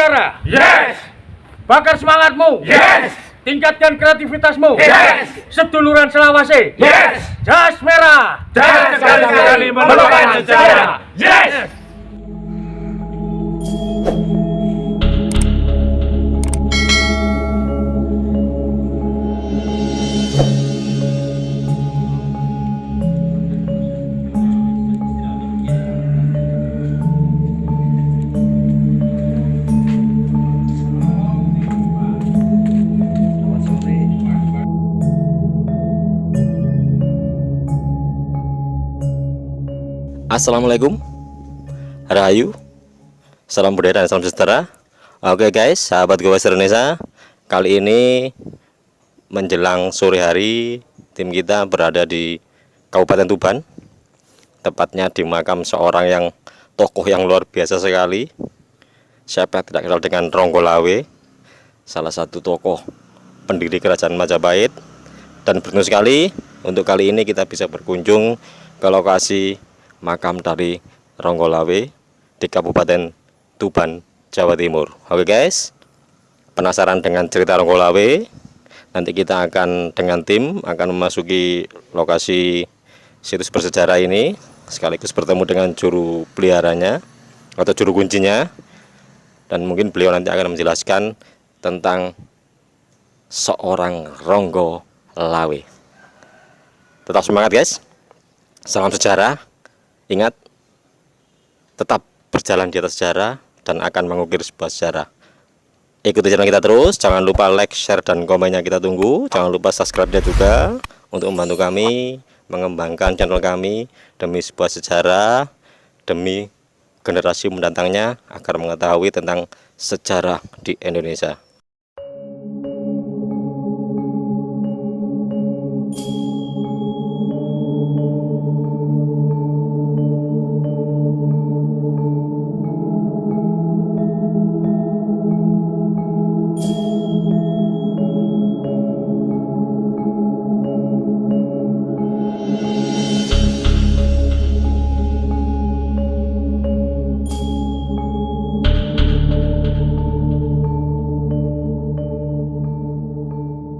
sejarah. Yes. Bakar semangatmu. Yes. Tingkatkan kreativitasmu. Yes. Seduluran Selawase. Yes. Jas merah. Jangan sekali-kali melupakan sejarah. Yes. Assalamualaikum, Rahayu, salam budaya dan salam sejahtera. Oke guys, sahabat Gowes Indonesia, kali ini menjelang sore hari, tim kita berada di Kabupaten Tuban, tepatnya di makam seorang yang tokoh yang luar biasa sekali. Siapa yang tidak kenal dengan Ronggolawe, salah satu tokoh pendiri kerajaan Majapahit. Dan beruntung sekali untuk kali ini kita bisa berkunjung ke lokasi makam dari Ronggolawe di Kabupaten Tuban, Jawa Timur. Oke guys, penasaran dengan cerita Ronggolawe? Nanti kita akan dengan tim akan memasuki lokasi situs bersejarah ini, sekaligus bertemu dengan juru peliharanya atau juru kuncinya, dan mungkin beliau nanti akan menjelaskan tentang seorang Ronggolawe. Tetap semangat guys, salam sejarah. Ingat, tetap berjalan di atas sejarah dan akan mengukir sebuah sejarah. Ikuti channel kita terus, jangan lupa like, share, dan komennya kita tunggu. Jangan lupa subscribe-nya juga untuk membantu kami mengembangkan channel kami demi sebuah sejarah, demi generasi mendatangnya agar mengetahui tentang sejarah di Indonesia.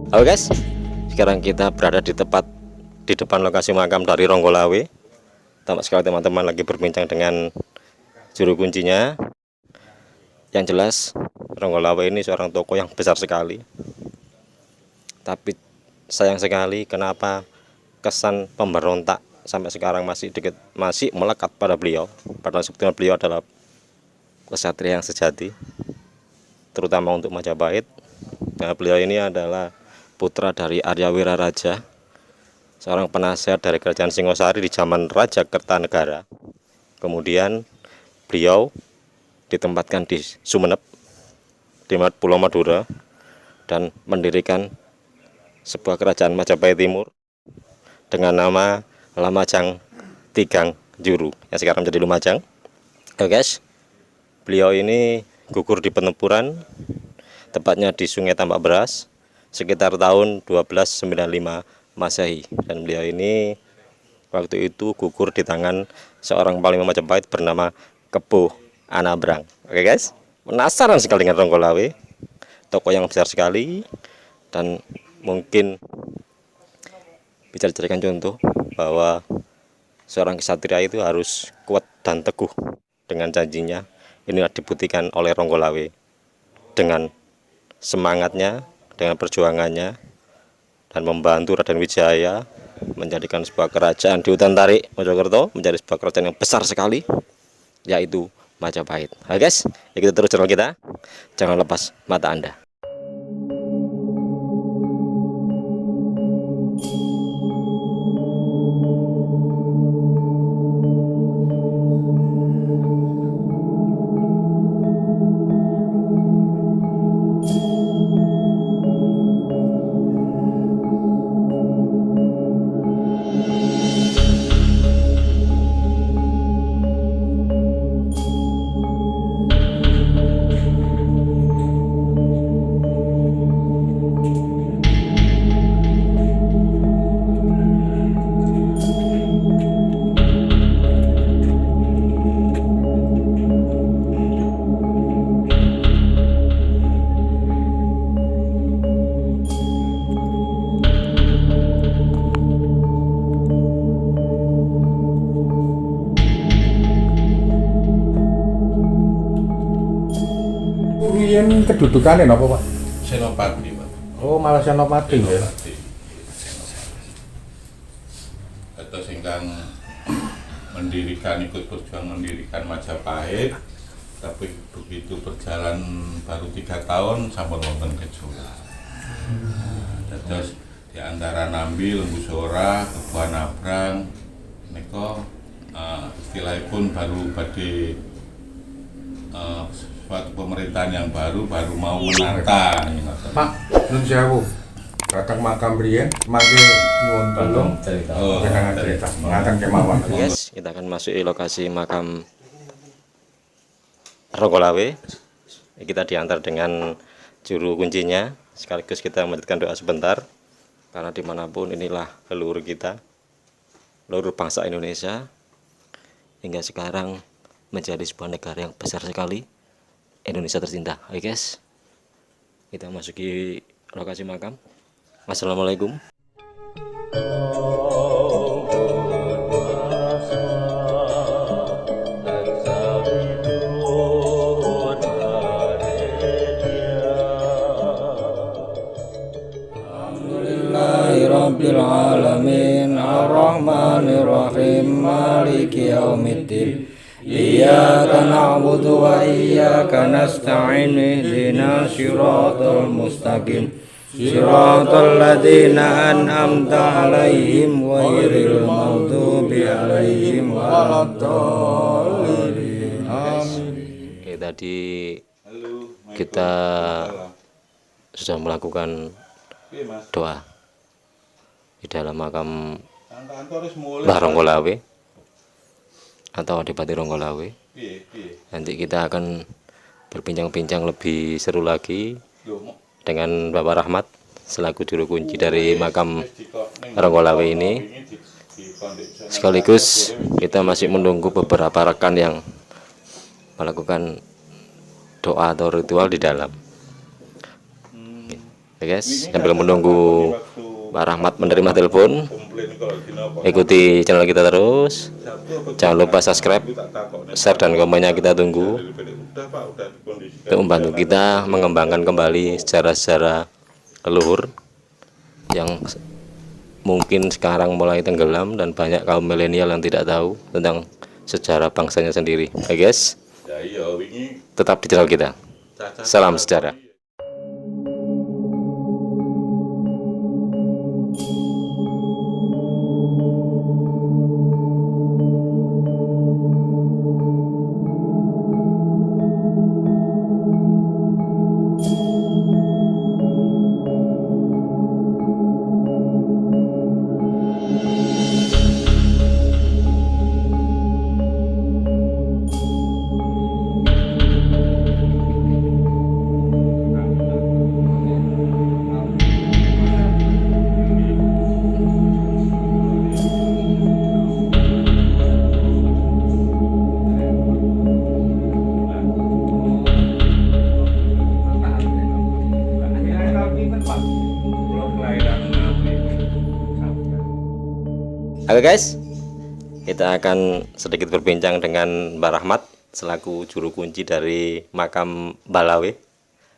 Oke guys, sekarang kita berada di depan lokasi makam dari Ronggolawe. Tampak sekali teman-teman lagi berbincang dengan juru kuncinya. Yang jelas Ronggolawe ini seorang tokoh yang besar sekali. Tapi sayang sekali kenapa kesan pemberontak sampai sekarang masih melekat pada beliau. Padahal sebetulnya beliau adalah kesatria yang sejati, terutama untuk Majapahit. Nah, beliau ini adalah putra dari Arya Wiraraja, seorang penasihat dari kerajaan Singosari di zaman Raja Kertanegara. Kemudian beliau ditempatkan di Sumenep, di Pulau Madura, dan mendirikan sebuah kerajaan Majapahit Timur dengan nama Lamajang Tigang Juru, yang sekarang menjadi Lumajang. Oke guys, beliau ini gugur di pertempuran, tepatnya di Sungai Tambak Beras, sekitar tahun 1295 Masehi. Dan beliau ini waktu itu gugur di tangan seorang panglima Majapahit bernama Kebo Anabrang. Oke guys, penasaran sekali dengan Ronggolawe, tokoh yang besar sekali, dan mungkin bisa dijadikan contoh bahwa seorang kesatria itu harus kuat dan teguh dengan janjinya. Inilah dibuktikan oleh Ronggolawe dengan semangatnya, dengan perjuangannya, dan membantu Raden Wijaya menjadikan sebuah kerajaan di hutan tarik Mojokerto menjadi sebuah kerajaan yang besar sekali, yaitu Majapahit. Oke guys, ikuti terus channel kita, jangan lepas mata Anda. kedudukannya apa Pak? Senopati, Pak. Oh malah Senopati ya. Senopati. Atau singkang mendirikan, ikut berjuang mendirikan Majapahit, tapi begitu berjalan baru 3 tahun sampun wonten gejolak. Terus di antara Nambi, Lembu Sora, Kebuan Abrang, niko istilahipun baru badhe suatu pemerintahan yang baru mau menata. Pak, nun sewu. Datang makam riyen, mangke nyuwun tolong jenengan cerita ngaten kemawon. Guys, kita akan masuk di lokasi makam Ronggolawe. Kita diantar dengan juru kuncinya, sekaligus kita melanjutkan doa sebentar, karena dimanapun inilah leluhur kita, leluhur bangsa Indonesia, hingga sekarang menjadi sebuah negara yang besar sekali, Indonesia tercinta. Oke guys, kita masuki lokasi makam. Wassalamualaikum. Rabbil alamin ar-rahmanir rahim maliki yaumiddin iyyaka na'budu wa iyyaka nasta'in ihdinas siratal mustaqim siratal ladzina an'amta 'alaihim ghairil maghdubi 'alaihim waladdallin. Amin. Oke, tadi kita sudah melakukan doa di dalam makam Mbah Ronggolawe atau Adipati Ronggolawe. Nanti kita akan berbincang-bincang lebih seru lagi dengan Bapak Rahmat selaku juru kunci dari makam Ronggolawe ini. Sekaligus kita masih menunggu beberapa rekan yang melakukan doa atau ritual di dalam. Oke guys, sambil menunggu Pak Rahmat menerima telepon, ikuti channel kita terus. Jangan lupa subscribe, share, dan komennya kita tunggu untuk membantu kita mengembangkan kembali sejarah-sejarah leluhur yang mungkin sekarang mulai tenggelam dan banyak kaum milenial yang tidak tahu tentang sejarah bangsanya sendiri. Oke guys, tetap di channel kita. Salam sejarah. Oke guys, kita akan sedikit berbincang dengan Mbak Rahmat selaku juru kunci dari makam Balawe,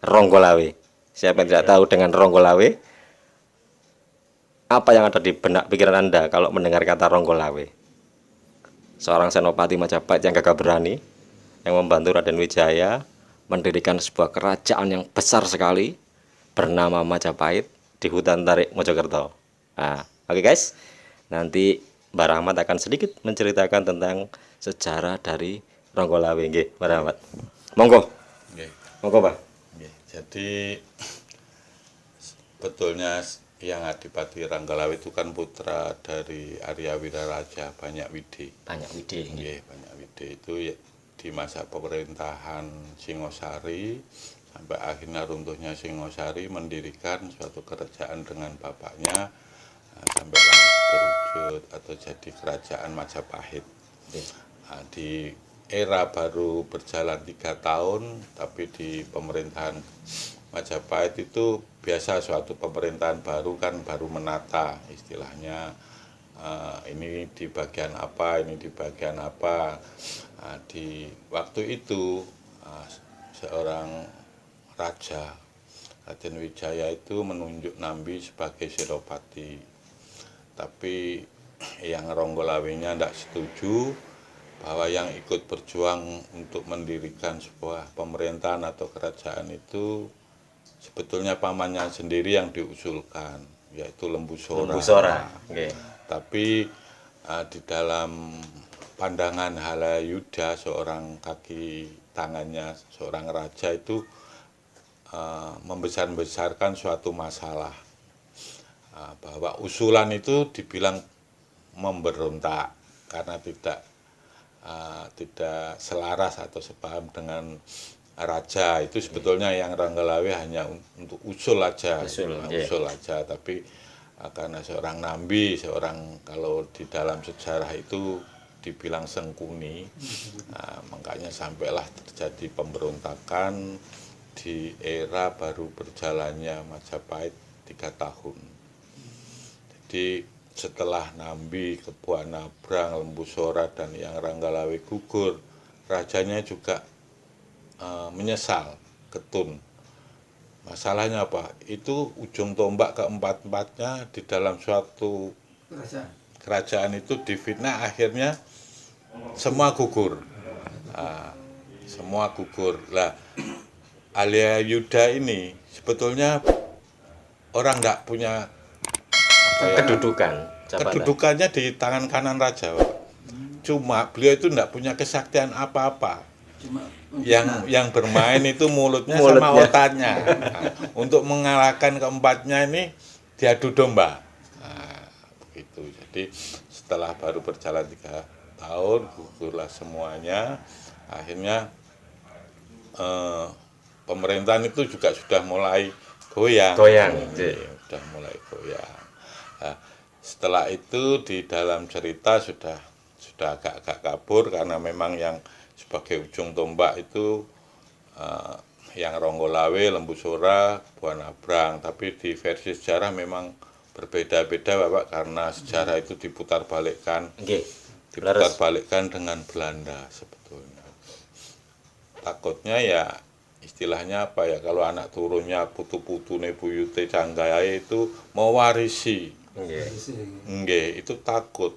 Ronggolawe. Siapa yang tidak tahu dengan Ronggolawe? Apa yang ada di benak pikiran Anda kalau mendengar kata Ronggolawe? Seorang senopati Majapahit yang gagah berani, yang membantu Raden Wijaya mendirikan sebuah kerajaan yang besar sekali bernama Majapahit di hutan tarik Mojokerto. Nah, oke guys, nanti Mbak Rahmat akan sedikit menceritakan tentang sejarah dari Ronggolawe. Nggih, Mbak Rahmat. Monggo. Nggih. Monggo, Pak. Nggih. Jadi betulnya yang Adipati Ronggolawe itu kan putra dari Arya Wiraraja Banyakwide. Banyakwide. Nggih, Banyakwide itu ya, di masa pemerintahan Singosari sampai akhirnya runtuhnya Singosari mendirikan suatu kerajaan dengan bapaknya sampai berwujud atau jadi kerajaan Majapahit. Nah, di era baru berjalan 3 tahun, tapi di pemerintahan Majapahit itu biasa suatu pemerintahan baru kan baru menata istilahnya, ini di bagian apa, ini di bagian apa. Nah, di waktu itu seorang raja. Raden Wijaya itu menunjuk Nambi sebagai Senopati. Tapi yang Ronggolawe-nya tidak setuju bahwa yang ikut berjuang untuk mendirikan sebuah pemerintahan atau kerajaan itu sebetulnya pamannya sendiri yang diusulkan, yaitu Lembu Sora. Lembu Sora. Okay. Tapi di dalam pandangan Halayudha, seorang kaki tangannya seorang raja itu membesar-besarkan suatu masalah, bahwa usulan itu dibilang memberontak karena tidak selaras atau sepaham dengan raja. Itu sebetulnya yang Ronggolawe hanya untuk usul aja, usul aja. Tapi karena seorang Nambi, kalau di dalam sejarah itu dibilang sengkuni, makanya sampailah terjadi pemberontakan di era baru berjalannya Majapahit 3 tahun. Jadi setelah Nambi, Kebuan Nabrang, Lembu Sora, dan yang Ronggolawe gugur, rajanya juga menyesal, ketun. Masalahnya apa? Itu ujung tombak keempat-empatnya di dalam suatu kerajaan itu difitnah, akhirnya semua gugur. Semua gugur. Lah, Halayudha ini sebetulnya orang nggak punya kedudukannya di tangan kanan raja, Pak. Cuma beliau itu nggak punya kesaktian apa-apa. Yang bermain itu mulutnya sama otaknya. Untuk mengalahkan keempatnya ini diadu domba. Begitu. Jadi setelah baru berjalan 3 tahun, gugurlah semuanya. Akhirnya pemerintahan itu juga sudah mulai goyang. Sudah mulai goyang. Nah, setelah itu di dalam cerita sudah agak-agak kabur karena memang yang sebagai ujung tombak itu yang Ronggolawe, Lembu Sora, Kebuan Nabrang. Tapi di versi sejarah memang berbeda-beda, Bapak, karena sejarah itu diputar-balikkan. Diputar-balikkan dengan Belanda sebetulnya. Takutnya ya istilahnya apa ya, kalau anak turunnya putu-putune buyute Canggahe itu mewarisi. Itu takut.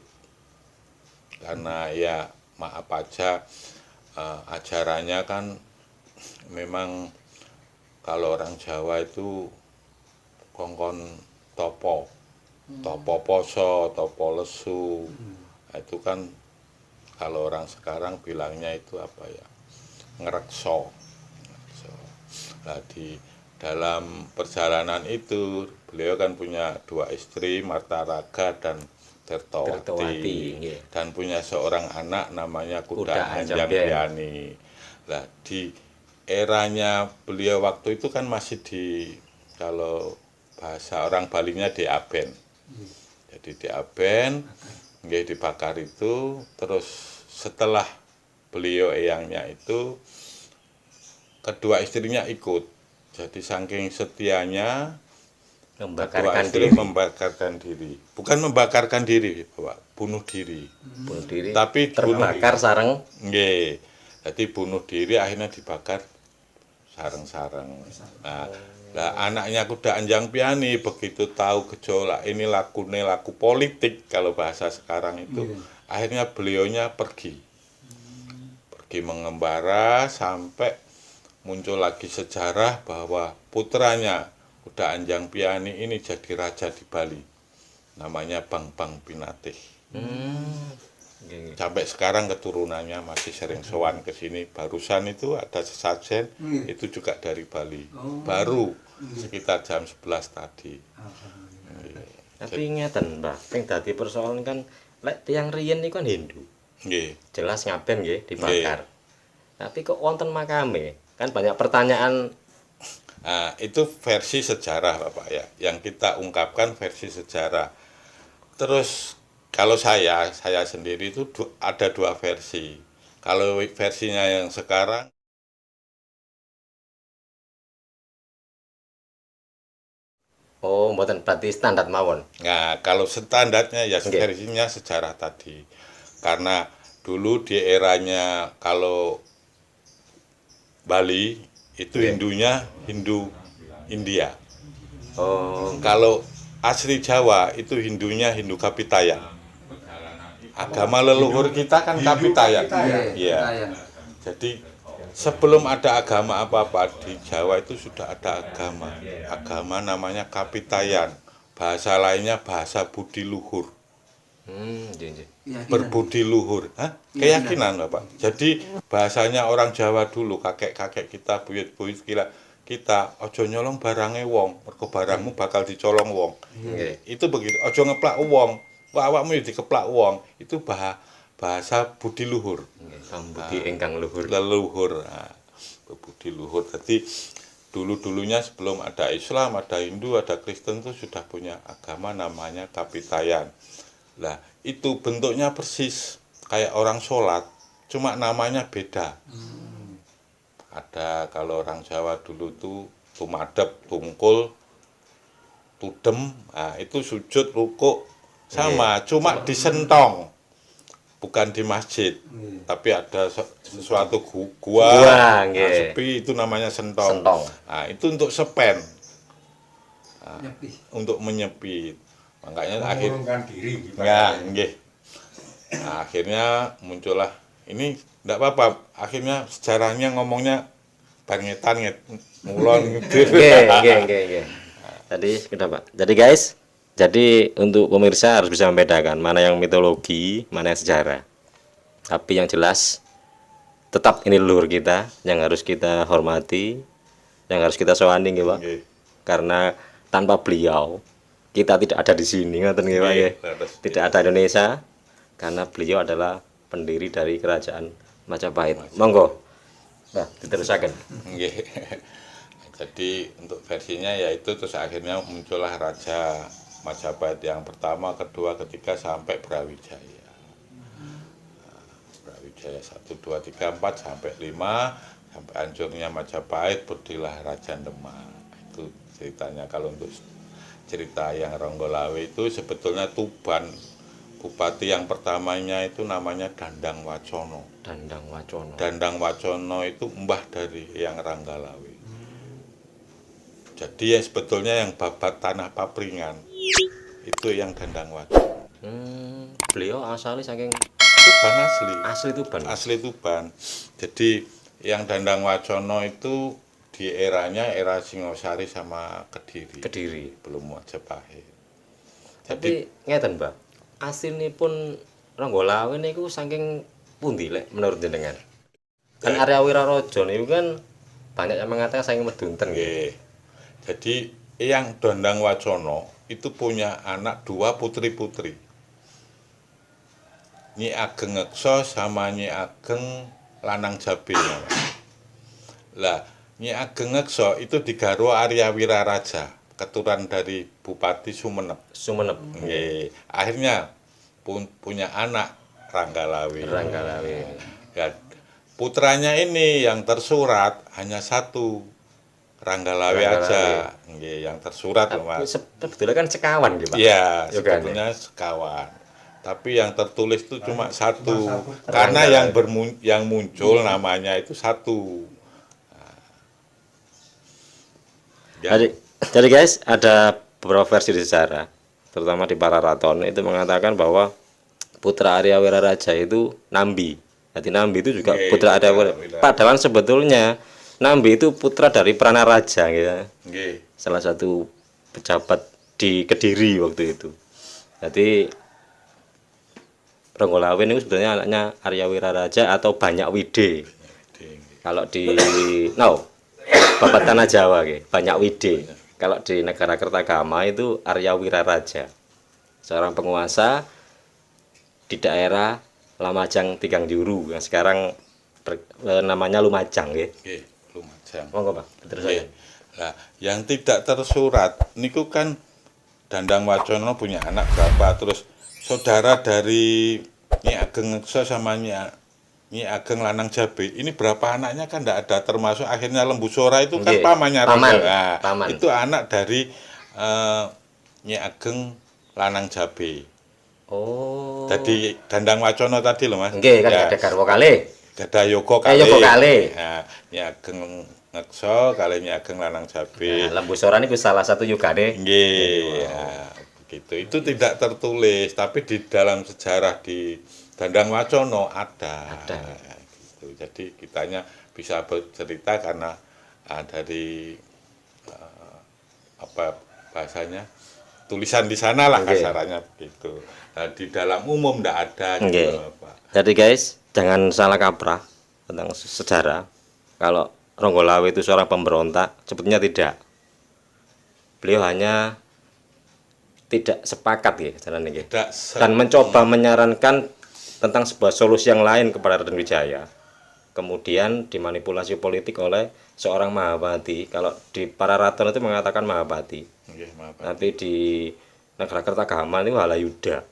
Karena ya maaf aja, ajarannya kan memang kalau orang Jawa itu kongkon topo poso, topo lesu. Itu kan kalau orang sekarang bilangnya itu apa ya, ngerekso. Nah, di dalam perjalanan itu beliau kan punya 2 istri, Martaraga dan Tirtowati. Dan punya seorang anak namanya Kuda Anjang Piani. Nah, di eranya beliau waktu itu kan masih kalau bahasa orang Balinya di Aben. Jadi di Aben, dibakar itu. Terus setelah beliau eyangnya itu, kedua istrinya ikut. Jadi saking setianya, kedua istri membakarkan diri. Bukan membakarkan diri, Bapak, bunuh diri. Tapi terbakar sareng. Jadi bunuh diri, akhirnya dibakar sareng-sareng. Nah, anaknya Kuda Anjang Piani begitu tahu gejolak ini laku politik kalau bahasa sekarang itu, akhirnya beliaunya pergi mengembara sampai muncul lagi sejarah bahwa putranya Kuda Anjang Piani ini jadi raja di Bali, namanya Bang Pinatih. Sampai sekarang keturunannya masih sering sowan ke sini. Barusan itu ada sesajen, itu juga dari Bali. Baru sekitar jam 11 tadi. Tapi ingatan, Mbak, yang tadi persoalan kan tiang riyen niku kan Hindu. Jelas Ngaben nggih dibakar. Tapi kok wonten makame? Kan banyak pertanyaan. Nah, itu versi sejarah, Bapak ya. Yang kita ungkapkan versi sejarah. Terus kalau saya sendiri itu ada 2 versi. Kalau versinya yang sekarang, mboten berarti standar mawon. Nah, kalau standarnya ya versinya sejarah tadi. Karena dulu di eranya kalau Bali itu Hindunya Hindu India. Oh, Kalau asli Jawa itu Hindunya Hindu Kapitayan. Agama leluhur kita kan Kapitayan. Iya. Jadi sebelum ada agama apa-apa di Jawa itu sudah ada agama. Agama namanya Kapitayan. Bahasa lainnya bahasa budi luhur. iya. Berbudi luhur. Hah? Keyakinan Bapak. Jadi bahasanya orang Jawa dulu, kakek-kakek kita, buyut-buyut kita ojo nyolong barangnya wong, mergo barangmu bakal dicolong wong. Itu begitu. Ojo ngeplak wong, awakmu ya dikeplak wong. Itu bahasa budi luhur. Budi ingkang luhur. Leluhur. Nah, budi luhur. Jadi dulu-dulunya sebelum ada Islam, ada Hindu, ada Kristen itu sudah punya agama namanya Kapitayan. Lah, itu bentuknya persis kayak orang sholat, cuma namanya beda. Ada kalau orang Jawa dulu tuh tumadep, tungkul, tudem, nah itu sujud, rukuk sama, cuma disentong, bukan di masjid, tapi ada sesuatu gua sepi itu namanya sentong. Nah, itu untuk sepen, nah, untuk menyepit. Makanya mengurungkan diri. Ya, nggih. Nah, akhirnya muncullah ini enggak apa-apa. Akhirnya sejarahnya ngomongnya bangetan mulon gitu. Nggih. Tadi sudah, Pak. Jadi guys, untuk pemirsa harus bisa membedakan mana yang mitologi, mana yang sejarah. Tapi yang jelas tetap ini leluhur kita yang harus kita hormati, yang harus kita sowani nggih, Pak. Karena tanpa beliau kita tidak ada di sini, ngoten nggih, Pak ya. Tidak ada Indonesia karena beliau adalah pendiri dari kerajaan Majapahit. Monggo. Nah, diterusaken. Nggih. Jadi untuk versinya yaitu terus akhirnya muncullah Raja Majapahit yang pertama, kedua, ketiga sampai Brawijaya. Brawijaya 1, 2, 3, 4 sampai 5 sampai hancurnya Majapahit, berdirilah Raja Demak. Itu ceritanya. Kalau untuk cerita yang Ronggolawe itu sebetulnya Tuban, bupati yang pertamanya itu namanya Dandang Wacono. Dandang Wacono itu mbah dari yang Ranggalawe. Jadi ya sebetulnya yang babat tanah Papringan itu yang Dandang Wacono. Beliau asalnya saking Tuban asli Tuban. Jadi yang Dandang Wacono itu di era Singosari sama Kediri belum Majapahit. Tapi ngeten, Mbak. Asinipun Ronggolawe niku saking pundi lek menurut jenengan? Kan area Wiraraja niku kan banyak yang mengatakan saking medunten nggih. Jadi yang Dandang Wacono itu punya anak 2 putri-putri. Nyi Ageng Ngekso sama Nyi Ageng Lanang Jabe. Lah Nyi Ageng Ngekso itu digarwa Arya Wiraraja, keturunan dari Bupati Sumenep. Nggih. Akhirnya punya anak Ranggalawe. Ya, putranya ini yang tersurat hanya 1, Ranggalawe aja. Nggih, yang tersurat loh, Mas. Sebetulnya kan sekawan gitu, Pak. Iya, sebetulnya sekawan. Tapi yang tertulis itu cuma 1. Karena yang muncul namanya itu 1. Jadi guys, ada beberapa versi di sejarah, terutama di para raton itu mengatakan bahwa putra Arya Wiraraja itu Nambi. Jadi Nambi itu juga putra Arya Wiraraja. Padahal sebetulnya Nambi itu putra dari Pranaraja, ya. Salah satu pejabat di Kediri waktu itu. Jadi Ronggolawe itu sebetulnya anaknya Arya Wiraraja atau Banyak Wide. Kalau di Babat Tanah Jawa, Banyak Wide. Kalau di negara Kertagama itu Arya Wiraraja, seorang penguasa di daerah Lamajang Tigang Diuru yang sekarang namanya Lumajang, Lumajang. Monggo, Pak. Terus saya. Nah, yang tidak tersurat niku kan Dandang Wacono punya anak berapa, terus saudara dari Nyi Ageng Ngekso sama Nyi Ageng Lanang Jabe ini berapa anaknya kan tidak ada, termasuk akhirnya Lembu Sora itu kan pamannya Paman. Itu anak dari Nyi Ageng Lanang Jabe. Oh. Jadi Dandang Wacono tadi loh, Mas. Nggih, kan ada garwa kalih. Ada Yoga kalih. Yoga kalih. Nah, Nyi Ageng ngekso kali Nyi Ageng Lanang Jabe. Lembu Soran itu salah satu yugane. Nggih. Ya, begitu. Itu tidak tertulis, tapi di dalam sejarah di Dandang Wacono ada. Gitu. Jadi kitanya bisa bercerita karena dari apa bahasanya tulisan di sana lah kasarannya begitu. Nah, di dalam umum tidak ada gitu, Pak. Jadi guys, jangan salah kaprah tentang sejarah. Kalau Ronggolawe itu seorang pemberontak, sebetulnya tidak. Beliau hanya tidak sepakat ya jalan ini. Dan mencoba menyarankan tentang sebuah solusi yang lain kepada Raden Wijaya. Kemudian dimanipulasi politik oleh seorang Mahabhati. Kalau di para raton itu mengatakan Mahabhati. Tapi di negara Kertagama itu Halayuda.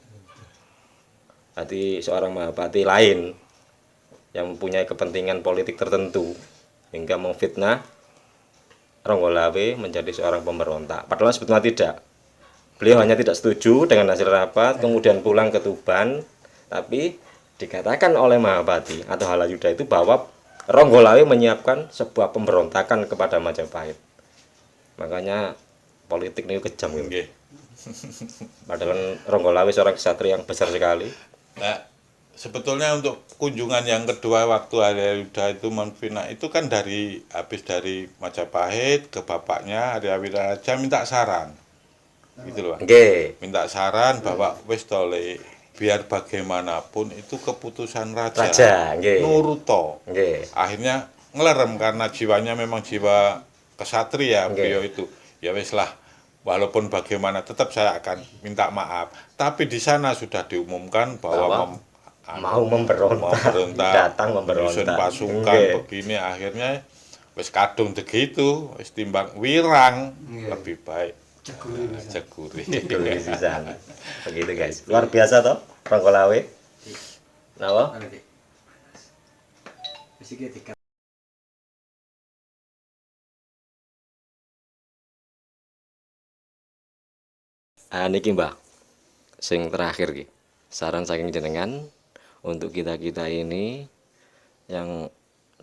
Berarti seorang Mahabhati lain yang mempunyai kepentingan politik tertentu hingga memfitnah Ronggolawe menjadi seorang pemberontak. Padahal sebetulnya tidak. Beliau hanya tidak setuju dengan hasil rapat, kemudian pulang ke Tuban, tapi dikatakan oleh Mahabhati atau Halayuda itu bahwa Ronggolawe menyiapkan sebuah pemberontakan kepada Majapahit. Makanya politik ini kejam gitu. Padahal Ronggolawe seorang ksatria yang besar sekali. Nah, sebetulnya untuk kunjungan yang kedua waktu Halayuda itu menfitnah itu kan habis dari Majapahit ke bapaknya Arya Wiraraja minta saran. Gitu loh. Minta saran bahwa wis tole biar bagaimanapun itu keputusan raja nuruto. Akhirnya ngelerem karena jiwanya memang jiwa kesatria beliau itu. Ya wis lah, walaupun bagaimana tetap saya akan minta maaf. Tapi di sana sudah diumumkan bahwa mau memberontak, datang memberontak, pasukan begini, akhirnya wis kadung begitu, wis timbang wirang lebih baik. Ceguri pisan. Begitu guys. Luar biasa toh Ronggolawe. Napa? Niki Mbah, sing terakhir ki. Saran saking jenengan untuk kita-kita ini yang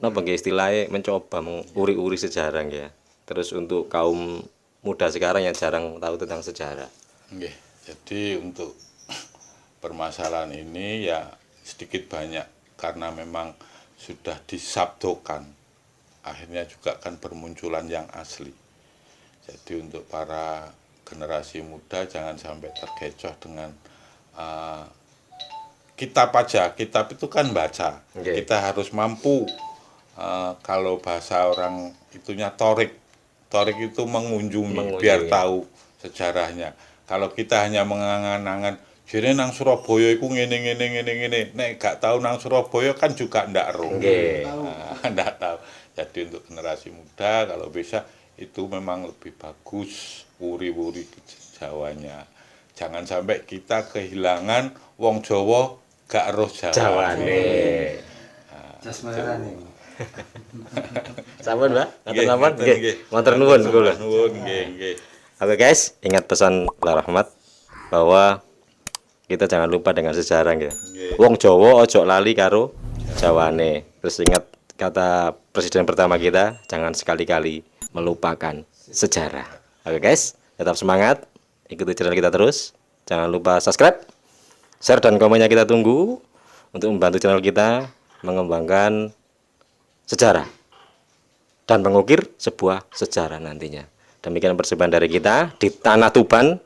napa nggih istilahnya mencoba menguri-uri sejarah ya. Terus untuk kaum muda sekarang yang jarang tahu tentang sejarah. Jadi untuk permasalahan ini ya sedikit banyak karena memang sudah disabdokan, akhirnya juga kan bermunculan yang asli. Jadi untuk para generasi muda jangan sampai terkecoh dengan kitab aja. Kitab itu kan baca. Kita harus mampu kalau bahasa orang itunya torik. Torik itu mengunjungi biar tahu sejarahnya. Kalau kita hanya mengangan-angan, jadi nang Surabaya itu ngene. Nek gak tahu nang Surabaya kan juga ndak ero. Ndak tahu. Jadi untuk generasi muda kalau bisa itu memang lebih bagus wuri-wuri Jawanya. Jangan sampai kita kehilangan wong Jawa gak roh Jawane. Jasmarane. Sampun, Mbak. Ngatur nuwun. Nggih. Matur nuwun kula. Nggih. Oke guys, ingat pesan Pak Rahmat bahwa kita jangan lupa dengan sejarah nggih. Wong Jawa ojo lali karo Jawane. Terus ingat kata presiden pertama kita, jangan sekali-kali melupakan sejarah. Oke guys, tetap semangat. Ikuti channel kita terus. Jangan lupa subscribe, share dan komennya kita tunggu untuk membantu channel kita mengembangkan sejarah dan mengukir sebuah sejarah nantinya. Demikian persembahan dari kita di Tanah Tuban,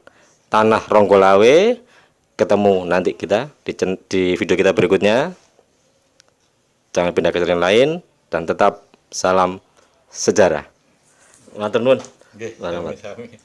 Tanah Ronggolawe. Ketemu nanti kita di video kita berikutnya. Jangan pindah ke channel lain dan tetap salam sejarah. Matur nuwun. Nggih, sami-sami.